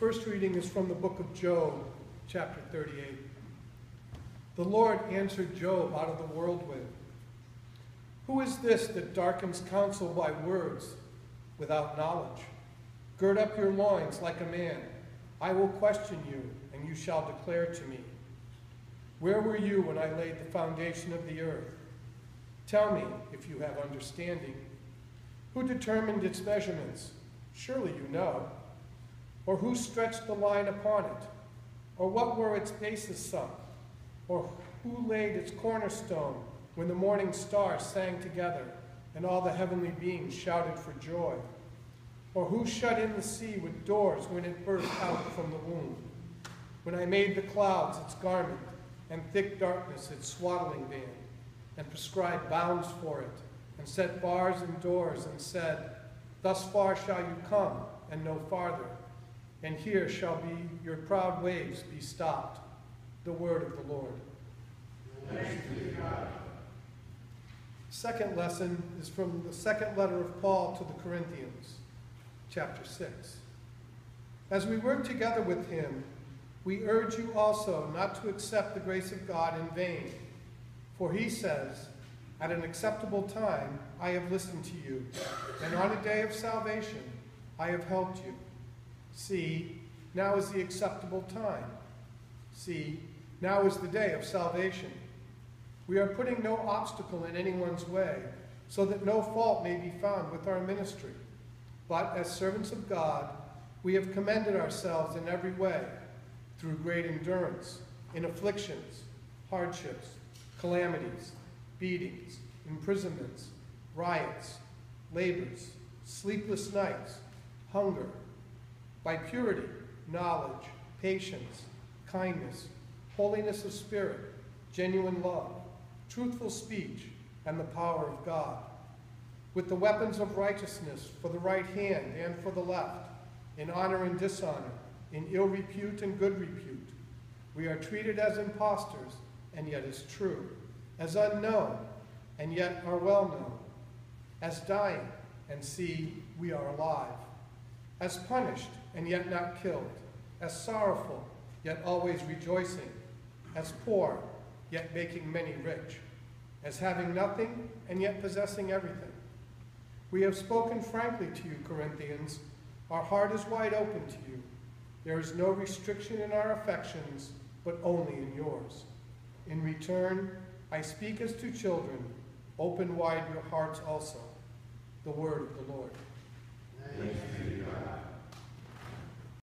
first reading is from the book of Job, chapter 38. The Lord answered Job out of the whirlwind. Who is this that darkens counsel by words without knowledge? Gird up your loins like a man. I will question you, and you shall declare to me. Where were you when I laid the foundation of the earth? Tell me if you have understanding. Who determined its measurements? Surely you know. Or who stretched the line upon it? Or what were its bases sunk? Or who laid its cornerstone when the morning stars sang together and all the heavenly beings shouted for joy? Or who shut in the sea with doors when it burst out from the womb? When I made the clouds its garment and thick darkness its swaddling band, and prescribed bounds for it, and set bars and doors, and said, thus far shall you come, and no farther, and here shall be your proud waves be stopped. The word of the Lord. Thanks be to God. Second lesson is from the second letter of Paul to the Corinthians, chapter 6. As we work together with him, we urge you also not to accept the grace of God in vain. For he says, at an acceptable time I have listened to you, and on a day of salvation I have helped you. See, now is the acceptable time. See, now is the day of salvation. We are putting no obstacle in anyone's way, so that no fault may be found with our ministry. But as servants of God, we have commended ourselves in every way, through great endurance, in afflictions, hardships, calamities, beatings, imprisonments, riots, labors, sleepless nights, hunger, by purity, knowledge, patience, kindness, holiness of spirit, genuine love, truthful speech, and the power of God, with the weapons of righteousness for the right hand and for the left, in honor and dishonor, in ill repute and good repute. We are treated as impostors, and yet as true, as unknown, and yet are well known, as dying, and see, we are alive, as punished, and yet not killed, as sorrowful, yet always rejoicing, as poor, yet making many rich, as having nothing, and yet possessing everything. We have spoken frankly to you, Corinthians. Our heart is wide open to you. There is no restriction in our affections, but only in yours. In return, I speak as to children. Open wide your hearts also. The word of the Lord. Thanks be